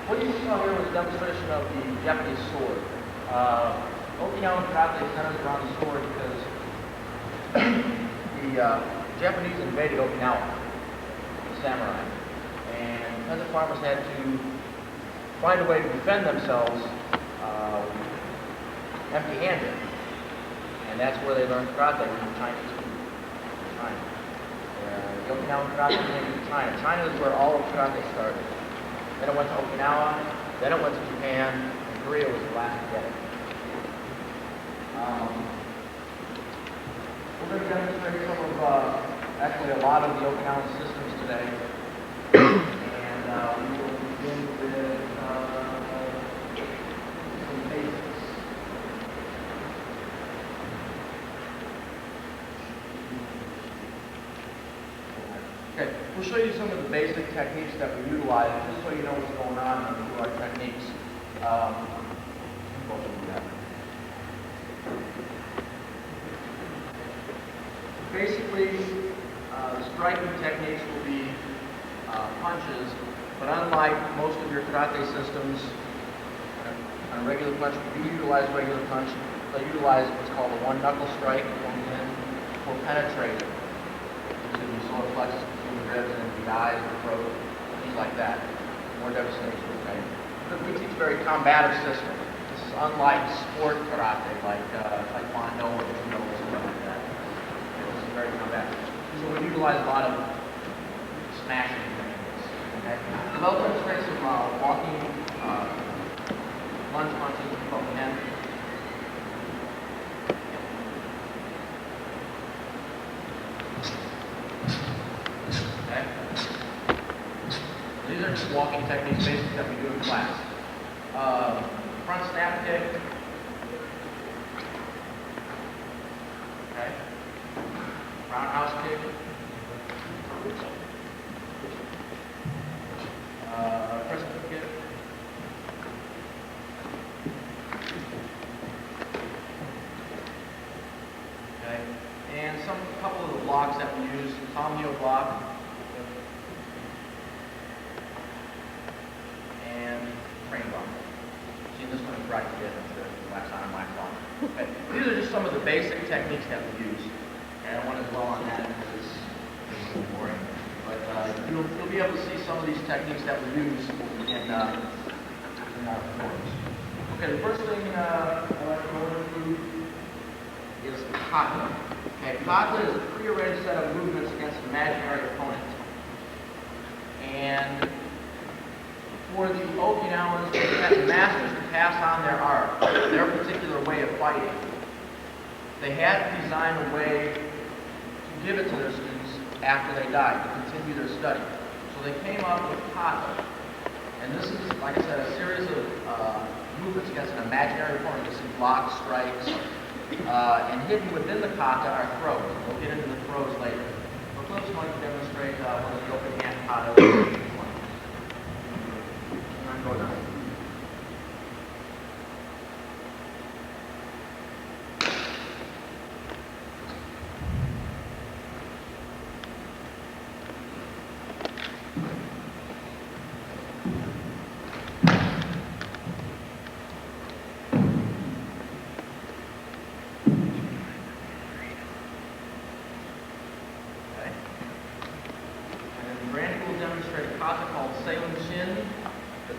What you saw here was a demonstration of the Japanese sword. Okinawan karate centers around the sword because the Japanese invaded Okinawa, the samurai, and peasant farmers had to find a way to defend themselves empty-handed, and that's where they learned karate from the Chinese people. China. The Okinawan karate came from China. China is where all of karate started. Then it went to Okinawa, then it went to Japan, and Korea was the last to get it. We're going to demonstrate some of, actually a lot of the Okinawan systems today. And we will begin with some basics. Okay, we'll show you some of the basic techniques that we utilize, just so you know what's going on with our techniques. Basically, the striking techniques will be punches, but unlike most of your karate systems, on a regular punch, we utilize regular punch. They utilize what's called a one-knuckle strike going in for penetrating into the solar plexus, between the ribs and the eyes, the throat, things like that. More devastation, okay? But we teach a very combative system. This is unlike sport karate, like Taekwondo or judo or something like that. This is very combative. So we utilize a lot of smashing techniques. Okay? So I'll demonstrate some walking, lunge punches from the end. Okay? These are just walking techniques basically that we do in class. Front snap kick. Okay. Roundhouse kick. Crescent kick. Okay. And a couple of the blocks that we use, palm heel block. And crane block. See, this one is right to get the last time my block. Okay. These are just some of the basic techniques that we use. And I want to dwell on that because it's boring. But you'll be able to see some of these techniques that we use in our forms. Okay, the first thing I'd like to go into is kata. Okay, kata is a prearranged set of movements against an imaginary opponent. And for the Okinawans and masters to pass on their art, their particular way of fighting, they had to design a way to give it to their students after they died, to continue their study. So they came up with kata. And this is, like I said, a series of movements against an imaginary opponent. You see blocks, strikes, and hidden within the kata are throws. We'll get into the throws later. But Cliff's going to demonstrate one of the open hand kata. Go down.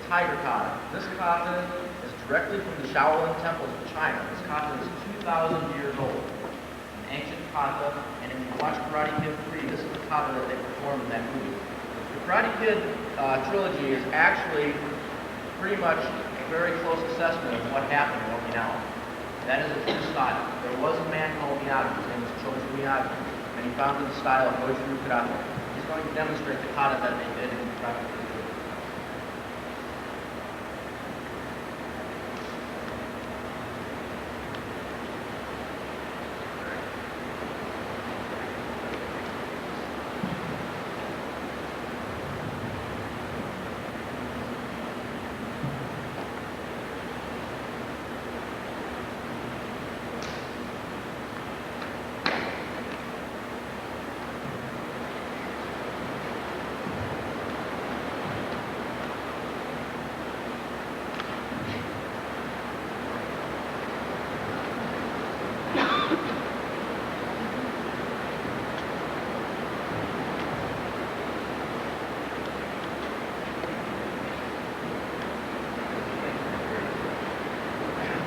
Tiger kata. This kata is directly from the Shaolin temples of China. This kata is 2,000 years old. An ancient kata, and if you watch Karate Kid 3, this is the kata that they performed in that movie. The Karate Kid trilogy is actually pretty much a very close assessment of what happened in Okinawa. That is a true style. There was a man called Miyagi, his name was Choji Miyagi, and he founded the style of Goju Karate. He's going to demonstrate the kata that they did in Karate Kid 3.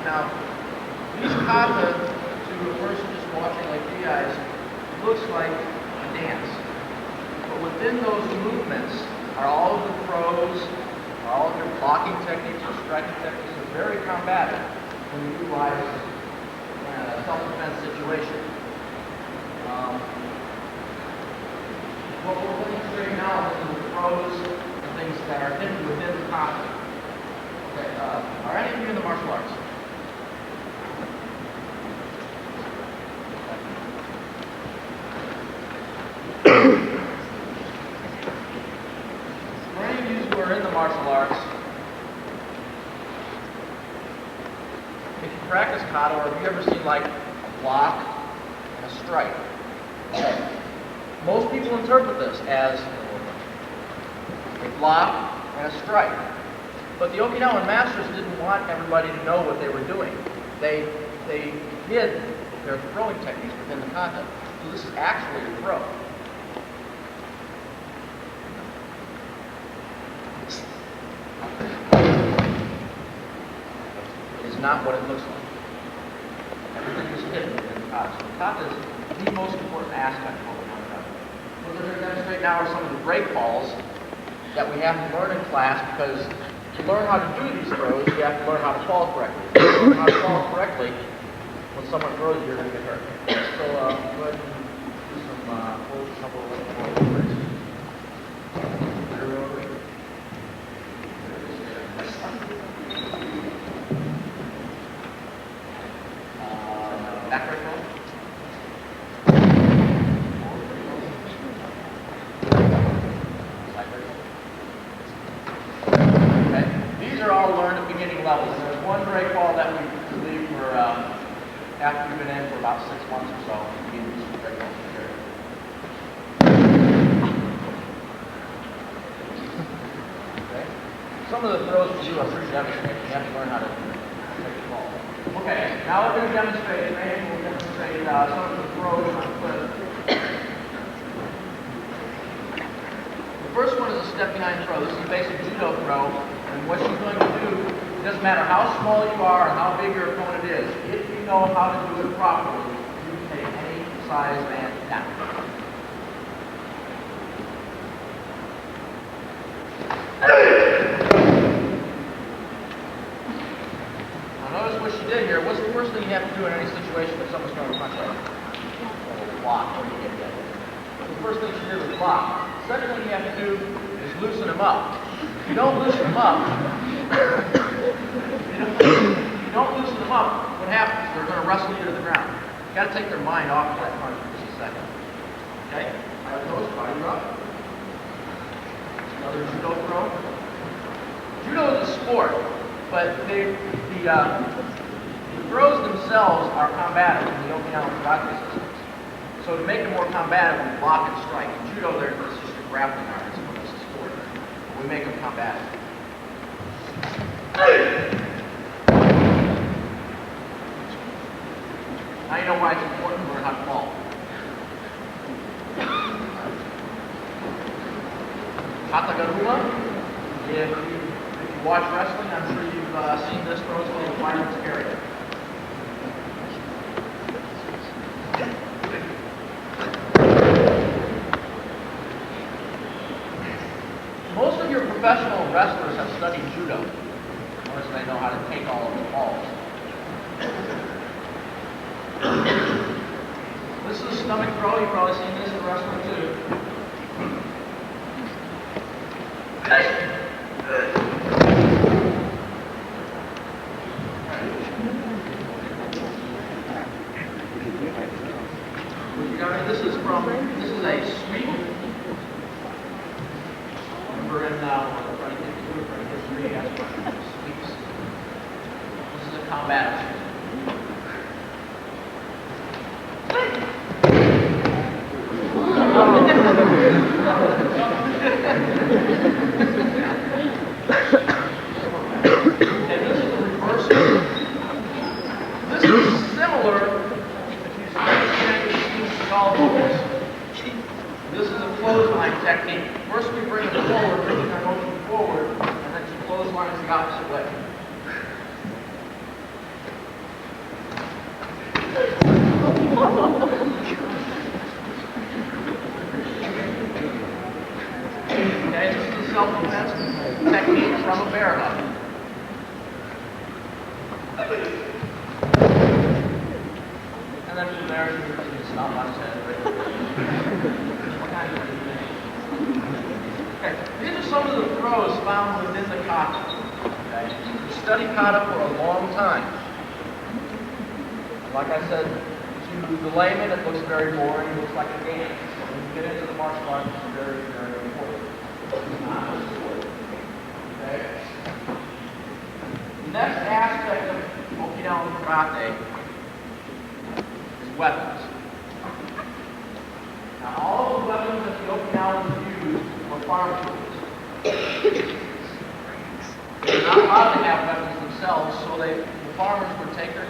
Now, these kata, to a person just watching like you guys, looks like a dance. But within those movements are all of the throws, are all of your blocking techniques, your striking techniques. They're very combative when you utilize in a self-defense situation. What we're demonstrating now is the throws and things that are hidden within the kata. Okay, are any of you in the martial arts? For any of you who are in the martial arts, if you practice kata, or have you ever seen like a block and a strike? Okay. Most people interpret this as a block and a strike. But the Okinawan masters didn't want everybody to know what they were doing. They hid their throwing techniques within the kata. So this is actually a throw. It is not what it looks like. Everything is hidden within the kata. So the kata is the most important aspect of what we're going to do. What we're going to demonstrate now are some of the break falls that we have to learn in class, because to learn how to do these throws, you have to learn how to fall correctly. If you learn how to fall correctly, when someone throws you, you're going to get hurt. So go ahead and do some couple of tricks. Back right roll. These are all learned at beginning levels. There's one break ball that we leave for after you've been in for about 6 months or so. You can use some break balls here. Okay. Some of the throws we do are pretty devastating. You have to learn how to take the ball. Okay, now we're going to demonstrate, Randy will demonstrate some of the throws on Cliff. The first one is a step behind throw. This is a basic judo throw, and what she's going to do, it doesn't matter how small you are or how big your opponent is, if you know how to do it properly, you can take any size man down. do is loosen them up. If you don't loosen them up, what happens? They're going to wrestle you to the ground. You've got to take their mind off of that punch for just a second. Okay? I have those, body drop. Another judo throw. Judo is a sport, but the throws themselves are combative in the Okinawan karate systems. So to make them more combative, we block and strike. In judo, it's just a grappling art. It's what this is for. We make them combative. Now you know why it's important to learn how to fall. Katagaruma. If you watch wrestling, I'm sure you've seen this throw called the fireman's area. Most of your professional wrestlers have studied judo. Notice they know how to take all of the falls. This is a stomach throw. You've probably seen this in wrestling too. This is a sweep. Remember in history, that's what sweeps. This is a combat sweep. And this is the reverse sweep. This is similar. This is a clothesline technique. First we bring it forward, bringing our motion forward, and then she clotheslines the opposite way. Okay, this is a self-defense technique from a bear hug. And then from there, you stomp on his head. Okay, these are some of the throws found within the kata. Okay, we study kata for a long time. Like I said, to the layman, it looks very boring. It looks like a game. But when you get into the martial arts, it's very, very important. It's not a sport. Okay. The next aspect of Okinawan karate is weapons. Now, all of the weapons that the Okinawans used were farm tools. They're not allowed to have weapons themselves, so the farmers would take their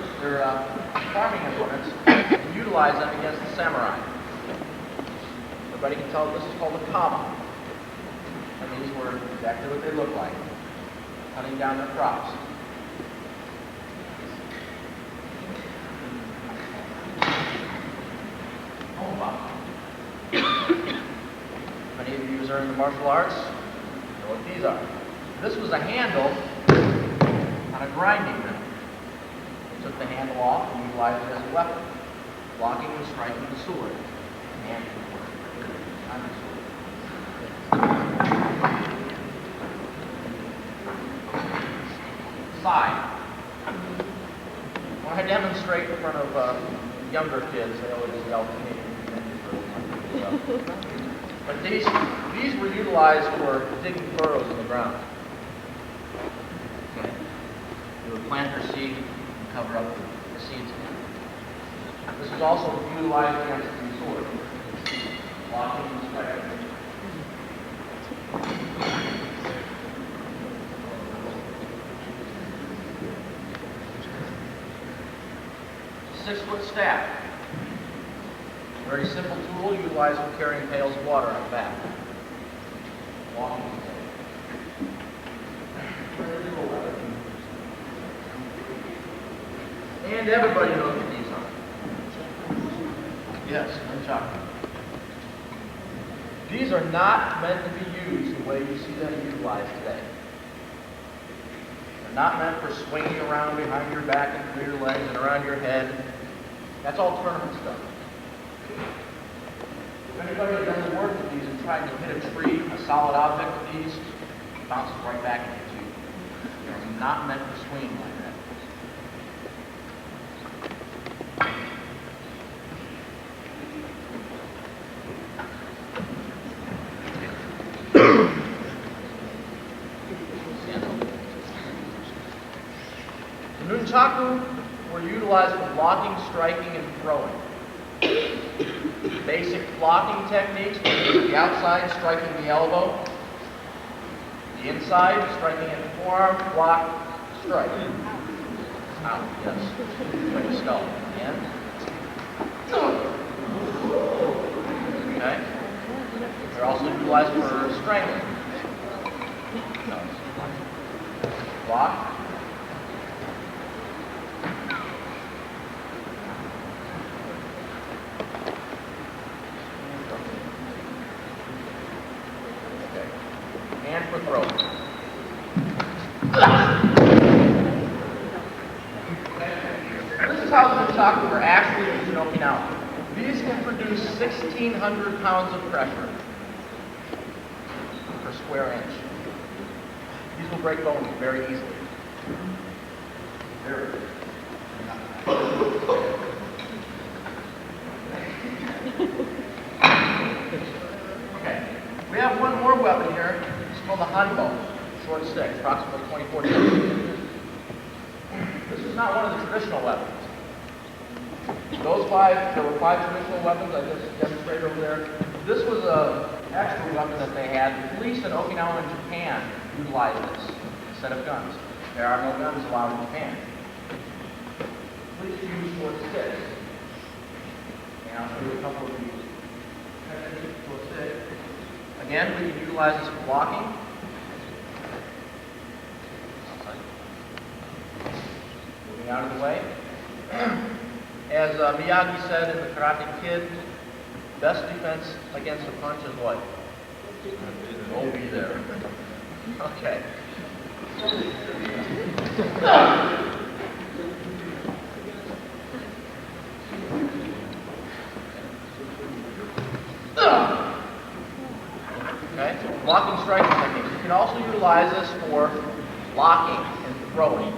farming implements and utilize them against the samurai. Everybody can tell this is called a kama. And these were exactly what they look like, cutting down their crops. Oh, wow. Many of you who are in the martial arts know what these are. This was a handle on a grinding mill. They took the handle off and utilized it as a weapon, blocking and striking the sword. And on the sword. Side. When I demonstrate in front of younger kids, they always yell at me. But these were utilized for digging furrows in the ground. Okay. They would plant their seed and cover up the seeds again. This was also utilized against the sword, blocking and striking. 6-foot staff. Very simple tool utilized for carrying pails of water on the back. Walking stick. And everybody knows what these are. Yes, and chocolate. These are not meant to be used the way you see them utilized today. They're not meant for swinging around behind your back and through your legs and around your head. That's all tournament stuff. If anybody has done the work with these in trying to hit a tree, a solid object with these, it bounces right back into you. They're not meant to swing like that. The nunchaku were utilized for blocking, striking, and throwing. Basic blocking techniques were the outside, striking the elbow. The inside, striking at the forearm, block, strike. Out, yes. Like a skull. And okay. They're also utilized for strangling. Block. And for throw. This is how the nunchaku are actually used in Okinawa. These can produce 1,600 pounds of pressure per square inch. These will break bones very easily. Very easily. Okay. We have one more weapon here. It's called the hanbo, short stick, approximately 24 centimeters. This is not one of the traditional weapons. There were 5 traditional weapons I just demonstrated over there. This was an extra weapon that they had. The police in Okinawa and Japan utilized this instead of guns. There are no guns allowed in Japan. Police use short sticks. And I'll show you a couple of these techniques with short stick. Again, we can utilize this for blocking. Moving out of the way. As Miyagi said in the Karate Kid, best defense against a punch is what? Don't be there. Okay. Okay, blocking, striking techniques. You can also utilize this for blocking and throwing.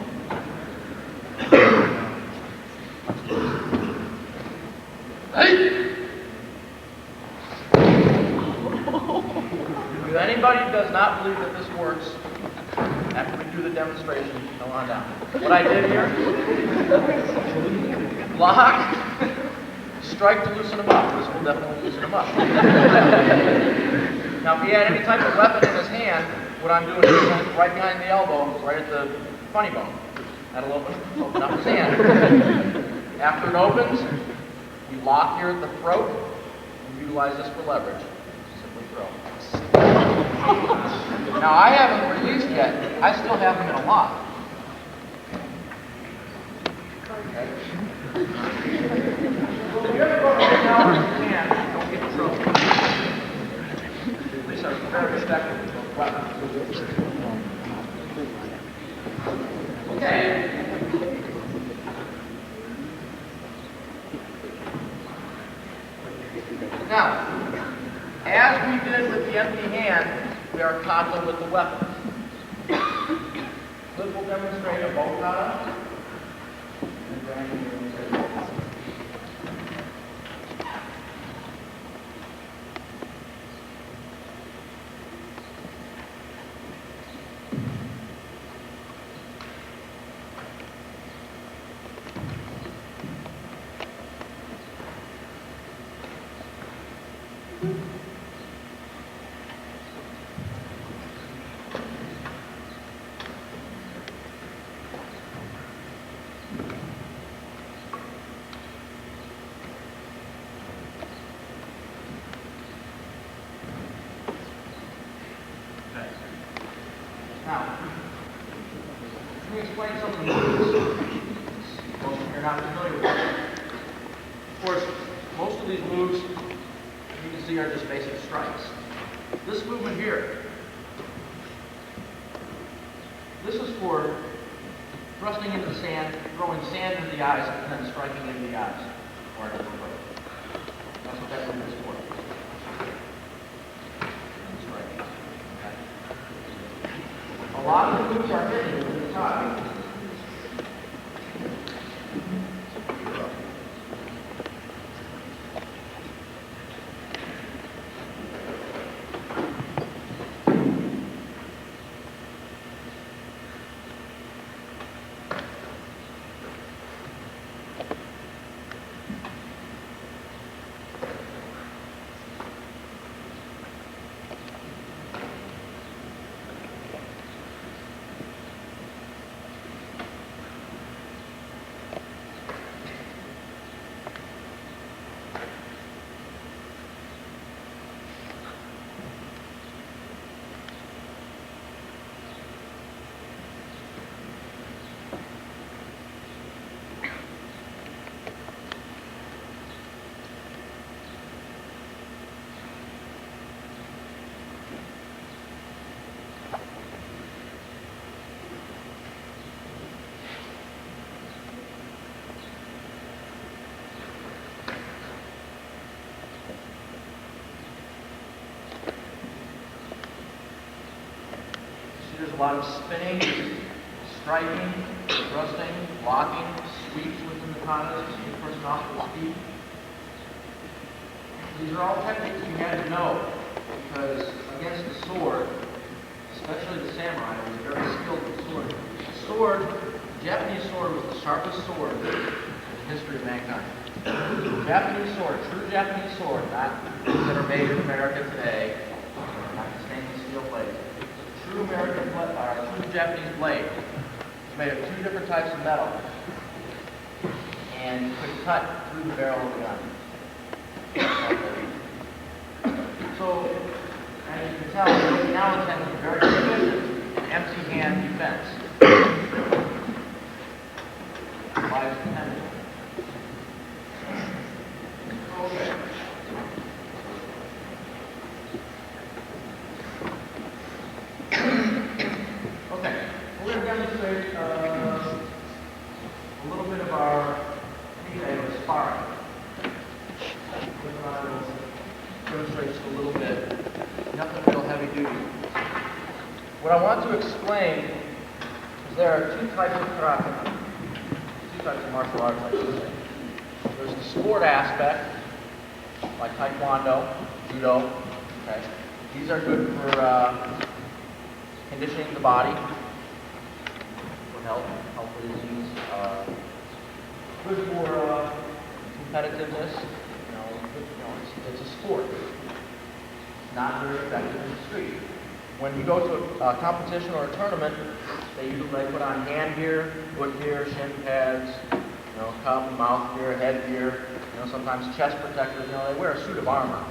If anybody does not believe that this works, after we do the demonstration, come on down. What I did here, block, strike to loosen them up. This will definitely loosen them up. Now, if he had any type of weapon in his hand, what I'm doing is right behind the elbow, right at the funny bone. That'll open up his hand. After it opens, we lock here at the throat and utilize this for leverage. Simply throw. Now, I haven't released yet. I still have them in a lock. Okay. Well, if you ever go to Okinawa and Japan, don't get in trouble. Police are very respectful of weapons. Okay. Now, as we did with the empty hand, we are kata with the weapon. Cliff will demonstrate a bow kata. And Brandon will demonstrate a bow kata. Now, let me explain some of the moves. Most of you are not familiar with them. Of course, most of these moves you can see are just basic strikes. This movement here, this is for thrusting into the sand, throwing sand into the eyes, and then striking into the eyes. Or into the throat. That's what that movement is for. A lot of the moves are hidden within the tie. There's a lot of spinning, striking, thrusting, locking, sweeps within the katas to see the person off their feet. These are all techniques you had to know because against the sword, especially the samurai, was very skilled with the sword. The sword, the Japanese sword was the sharpest sword in the history of mankind. Japanese sword, true Japanese sword, not that are made in America today, not the stainless steel blade. True American blade, true Japanese blade. It's made of two different types of metal and could cut through the barrel of the gun. So, as you can tell, now intends to be very efficient in empty hand defense. Lives dependent. Okay. Okay, we're going to demonstrate a little bit of our sparring. Demonstrate just a little bit. Nothing real heavy duty. What I want to explain is there are two types of karate, two types of martial arts, I should say. There's the sport aspect, like taekwondo, judo. Okay, these are good for conditioning the body for health reasons. Good for competitiveness. It's a sport. It's not very effective in the street. When you go to a competition or a tournament, they usually put on hand gear, foot gear, shin pads, cup, mouth gear, head gear, sometimes chest protectors. They wear a suit of armor.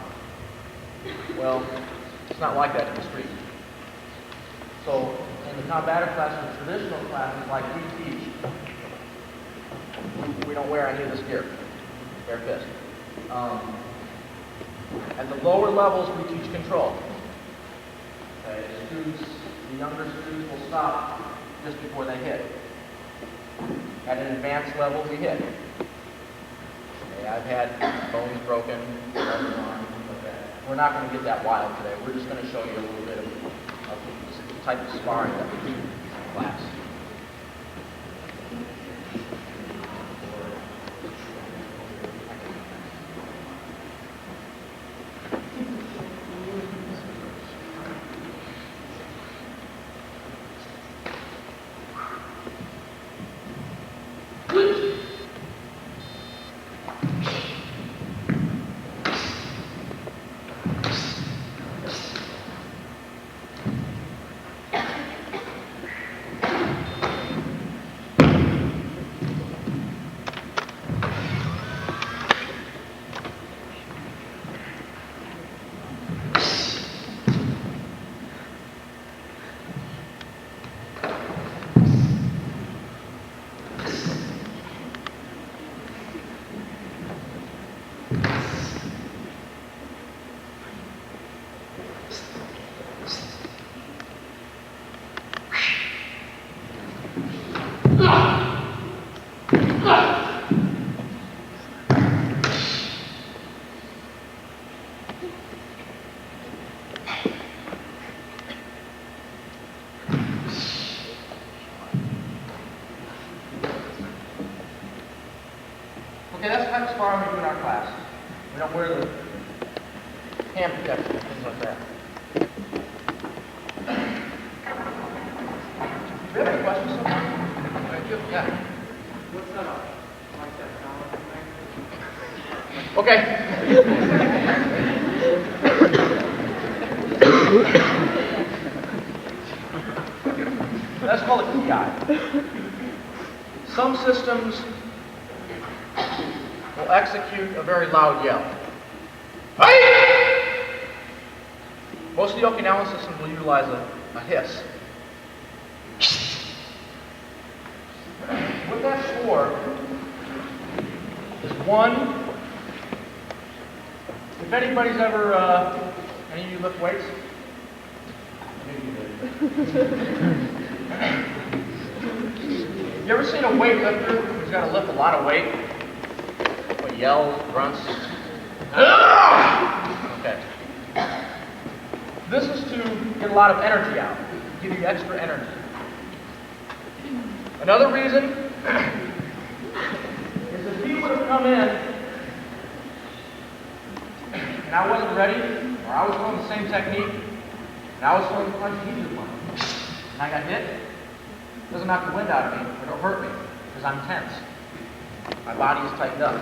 Well, it's not like that in the street. So, in the combative classes, the traditional classes like we teach, we don't wear any of this gear, bare fist. At the lower levels, we teach control. Okay, the younger students will stop just before they hit. At an advanced level, we hit. Okay, I've had bones broken, we're not going to get that wild today. We're just going to show you a little bit of the type of sparring that we do in class. like the sparring we do in our class. We don't wear the hand protection and things like that. Do you have any questions so far? Thank you. Yeah. What's that up? Like that balance thing? Okay. That's called a key eye. Some systems will execute a very loud yell. Hey! Most of the Okinawan systems will utilize a hiss. What that's for is one, if anybody's ever, any of you lift weights? You ever seen a weightlifter who's got to lift a lot of weight? What yells, grunts? Okay. This is to get a lot of energy out, give you extra energy. Another reason is if he would have come in and I wasn't ready, or I was doing the same technique, and I was throwing the punch, he did the punch, and I got hit, it doesn't knock the wind out of me, or it'll hurt me, because I'm tense. My body is tightened up.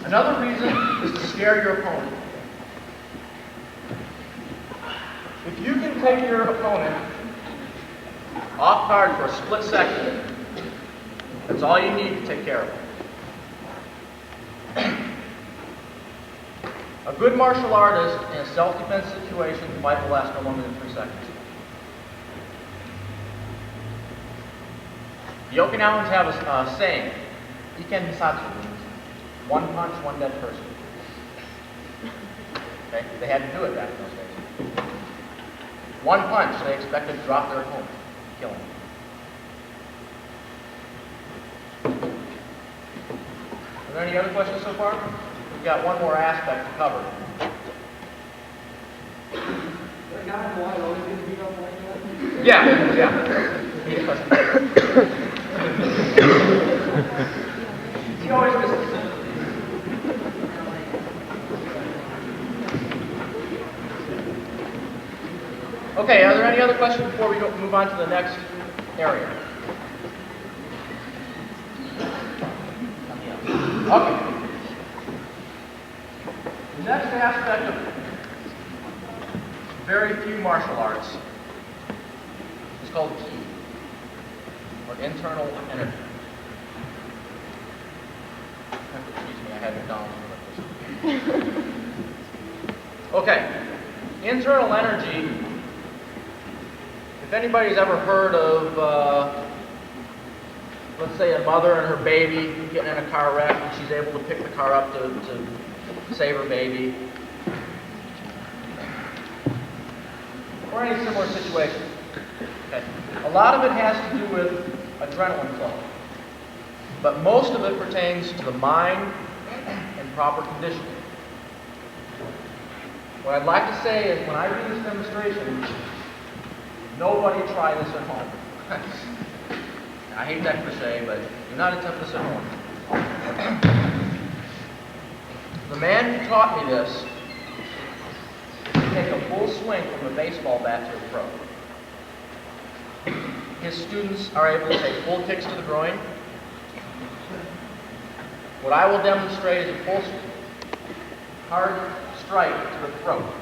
Another reason is to scare your opponent. If you can take your opponent off guard for a split second, that's all you need to take care of him. A good martial artist in a self-defense situation, the fight will last no longer than 3 seconds. The Okinawans have a saying, Iken Hisatsu, means one punch, one dead person. Okay? They had to do it back in those days. One punch, they expected to drop their opponent, kill him. Are there any other questions so far? We've got one more aspect to cover. The guy in white always gets beat up like that? Yeah. Need a question. He always misses. Okay, are there any other questions before we move on to the next area? Okay. The next aspect of very few martial arts is called ki, or internal energy. Excuse me, I had McDonald's. Okay, internal energy. If anybody's ever heard of, let's say, a mother and her baby getting in a car wreck, and she's able to pick the car up to save her baby, or any similar situation. Okay. A lot of it has to do with adrenaline flow, but most of it pertains to the mind and proper conditioning. What I'd like to say is when I do this demonstration, nobody try this at home. I hate that cliche, but do not attempt this at home. The man who taught me this take a full swing from a baseball bat to a throw. His students are able to take full kicks to the groin. What I will demonstrate is a full hard strike to the throat.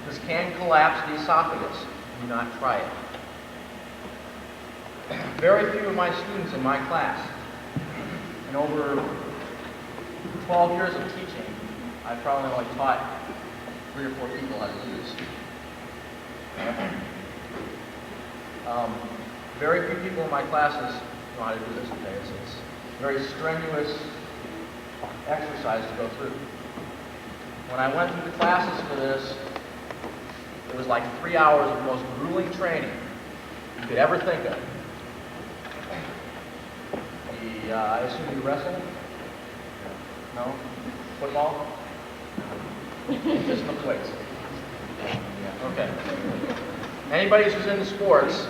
This can collapse the esophagus. Do not try it. Very few of my students in my class, in over 12 years of teaching, I've probably only taught 3 or 4 people how to do this. Very few people in my classes know how to do this today. It's a very strenuous exercise to go through. When I went through the classes for this, it was like 3 hours of the most grueling training you could ever think of. I assume you wrestle? No? Football? Just lift weights. Okay. Anybody who's into sports,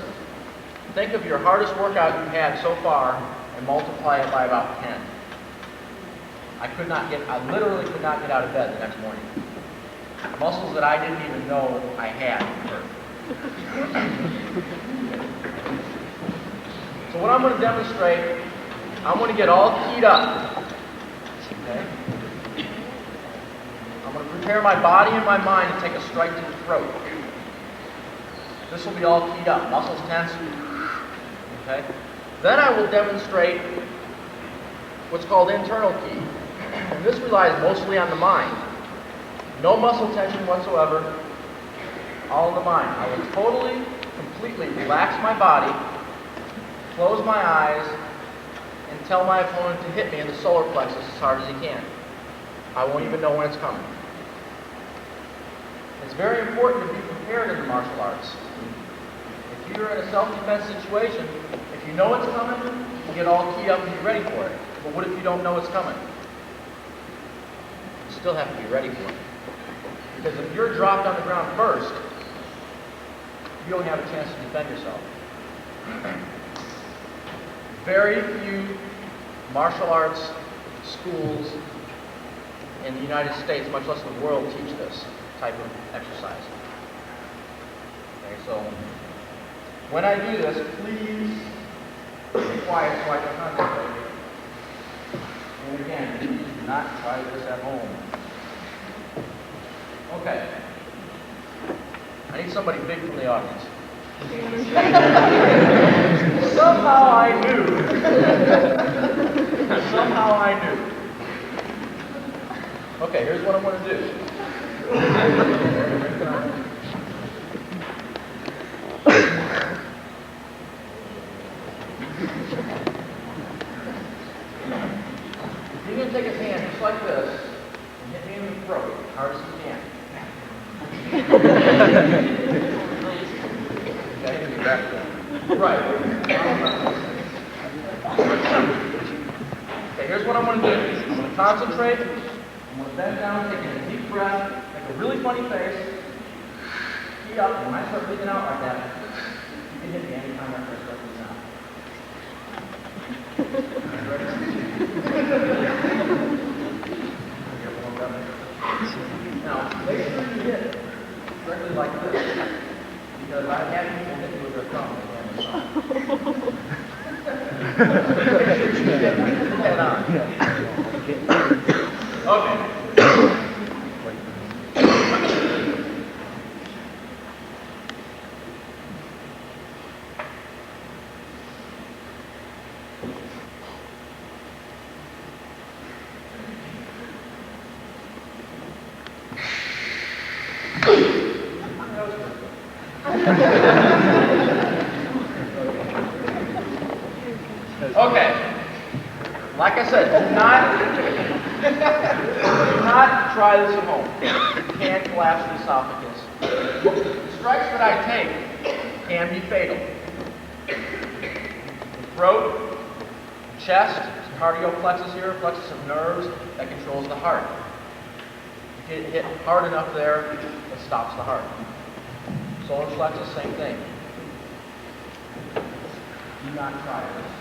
think of your hardest workout you've had so far, and multiply it by about 10. I literally could not get out of bed the next morning. Muscles that I didn't even know I had hurt. So what I'm going to demonstrate, I'm going to get all keyed up. Okay? I'm going to prepare my body and my mind to take a strike to the throat. This will be all keyed up, muscles tense. Okay? Then I will demonstrate what's called internal key. And this relies mostly on the mind. No muscle tension whatsoever, all in the mind. I will totally, completely relax my body, close my eyes, and tell my opponent to hit me in the solar plexus as hard as he can. I won't even know when it's coming. It's very important to be prepared in the martial arts. If you're in a self-defense situation, if you know it's coming, you get all keyed up and be ready for it. But what if you don't know it's coming? You still have to be ready for it. Because if you're dropped on the ground first, you don't have a chance to defend yourself. Very few martial arts schools in the United States, much less the world, teach this type of exercise. Okay, so when I do this, please be quiet so I can concentrate. And again, please do not try this at home. Okay. I need somebody big from the audience. Somehow I knew. Somehow I knew. Okay, here's what I'm going to do. You're going to take his hand just like this and hit me in the throat as hard as you can. Okay, back there. Right. Okay, here's what I'm going to do. I'm going to concentrate. I'm going to bend down, taking a deep breath, make a really funny face, key up, and when I start breathing out like that, you can hit me anytime after I start breathing out. Now, make sure you hit directly like this, because I've had people hit me with their thumb and the thumb. Head on. Okay. Okay. Like I said, do not try this at home. You can collapse the esophagus. The strikes that I take can be fatal. The throat, chest, cardio plexus here, plexus of nerves that controls the heart. If you hit hard enough there, it stops the heart. Solar plexus, same thing. Do not try this.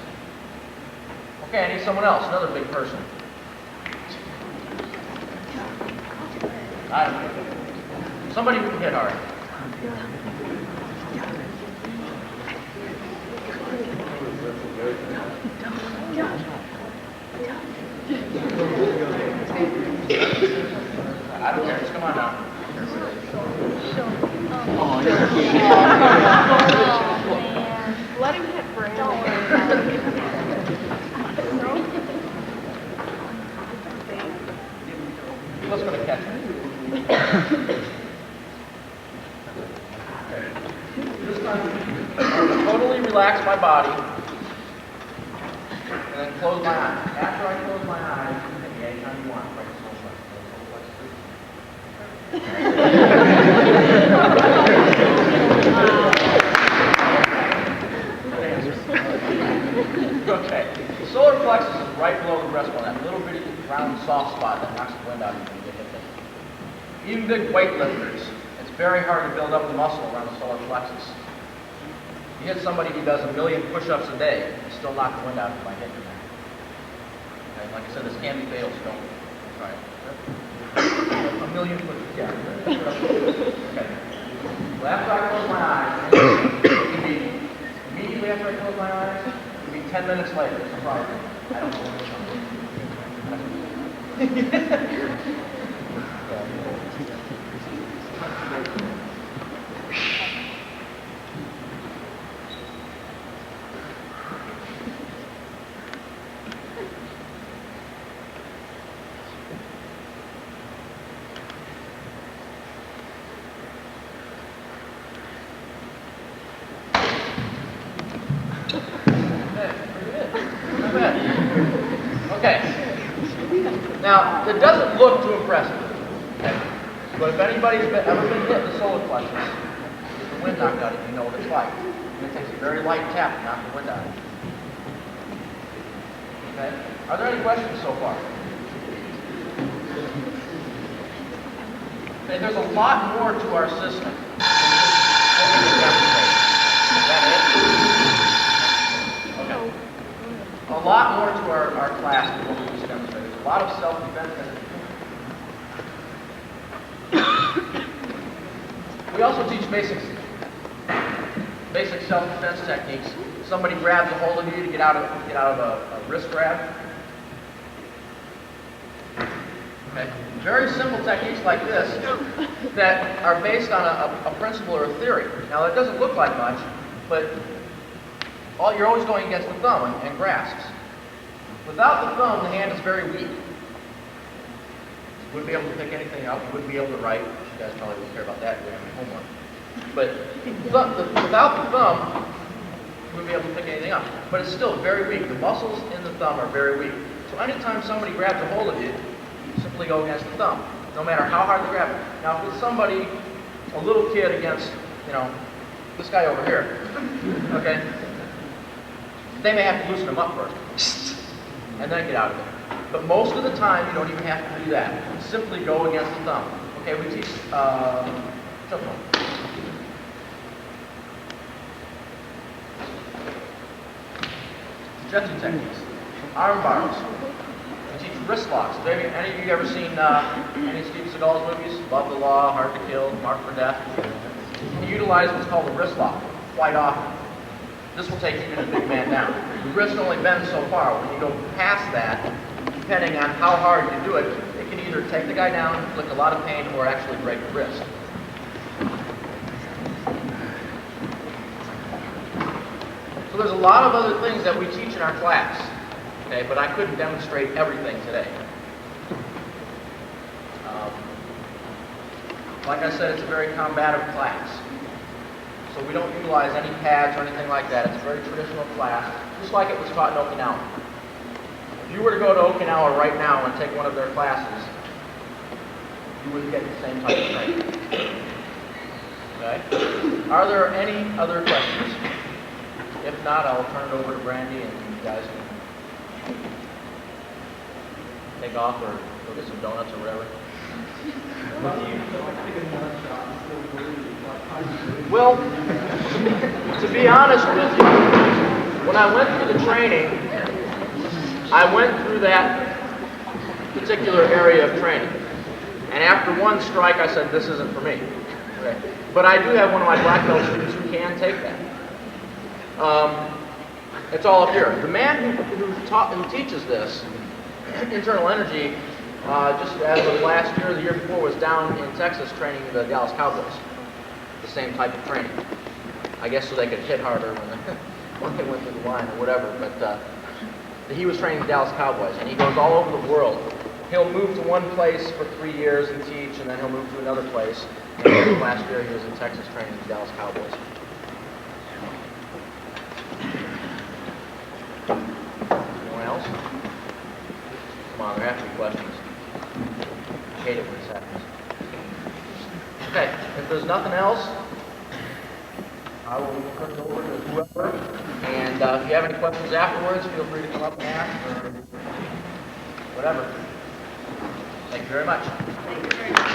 Okay, I need someone else, another big person. Somebody who can hit hard. I don't care, just come on now. Oh, man. Let him hit Brandon. Don't worry about it. Let's go to catch it. This time, I'm going to totally relax my body and then close my eyes. After I close my eyes, you can hit me anytime you want. Like a Okay. The solar plexus is right below the breastbone, that little bitty round soft spot that knocks the wind out of you when you get hit there. Even big weightlifters, it's very hard to build up the muscle around the solar plexus. You hit somebody who does 1 million push-ups a day, you still knock the wind out of them by hitting them. Okay, like I said, this can be fatal, so don't try it. 1 million push-ups, yeah. Okay. Well, after I close my eyes, it can be immediately after I close my eyes, it can be 10 minutes later, so probably, I don't know. Okay. Now, it doesn't look too impressive. Okay. But if anybody's ever been hit in the solar plexus, with the wind knocked out of you, know what it's like. And it takes a very light tap to knock the wind out of you. Okay. Are there any questions so far? Okay, there's a lot more to our system than just what we can demonstrate. Is that it? Okay. A lot more to our class than what we just demonstrated. There's a lot of self-defense that we also teach basic self-defense techniques. Somebody grabs a hold of you to get out of a wrist grab. Okay. Very simple techniques like this that are based on a principle or a theory. Now, it doesn't look like much, but you're always going against the thumb and grasps. Without the thumb, the hand is very weak. You wouldn't be able to pick anything up. You wouldn't be able to write. You guys probably wouldn't care about that if you have any homework. But without the thumb, you wouldn't be able to pick anything up. But it's still very weak. The muscles in the thumb are very weak. So anytime somebody grabs a hold of you, you simply go against the thumb, no matter how hard they grab it. Now, if it's somebody, a little kid against, this guy over here, okay, they may have to loosen him up first, and then get out of it. But most of the time, you don't even have to do that. Simply go against the thumb. Okay, we teach jump rope. Stretching techniques. Arm bars. We teach wrist locks. Have any of you ever seen any of Steven Seagal's movies? Love the Law, Hard to Kill, Marked for Death. We utilize what's called a wrist lock quite often. This will take even a big man down. The wrist only bends so far. When you go past that, depending on how hard you do it, it can either take the guy down, inflict a lot of pain, or actually break the wrist. So there's a lot of other things that we teach in our class, okay, but I couldn't demonstrate everything today. Like I said, it's a very combative class. So we don't utilize any pads or anything like that. It's a very traditional class, just like it was taught in Okinawa. If you were to go to Okinawa right now and take one of their classes, you wouldn't get the same type of training. Okay? Are there any other questions? If not, I'll turn it over to Brandy and you guys can take off or go get some donuts or whatever. Well, to be honest with you, when I went through the training, I went through that particular area of training. And after one strike, I said, this isn't for me. Okay. But I do have one of my black belt students who can take that. It's all up here. The man who teaches this, internal energy, just as of last year or the year before, was down in Texas training the Dallas Cowboys. The same type of training. I guess so they could hit harder when they went through the line or whatever. But he was training the Dallas Cowboys, and he goes all over the world. He'll move to one place for 3 years and teach, and then he'll move to another place. And last year he was in Texas training the Dallas Cowboys. Anyone else? Come on, there have to be questions. I hate it when this happens. Okay, if there's nothing else, I will turn it over to whoever. And if you have any questions afterwards, feel free to come up and ask or whatever. Thank you very much. Thank you very much.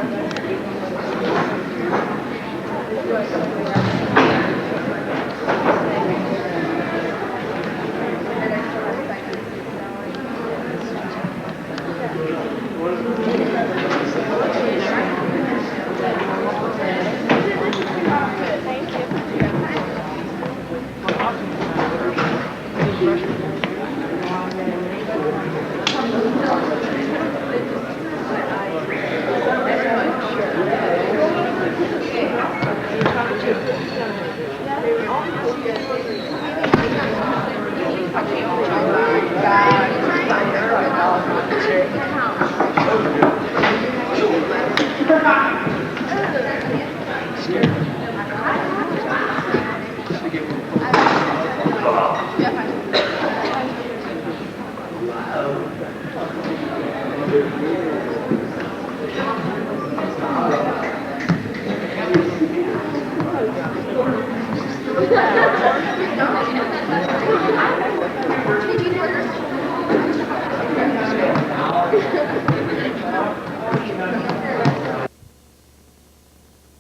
Thank you.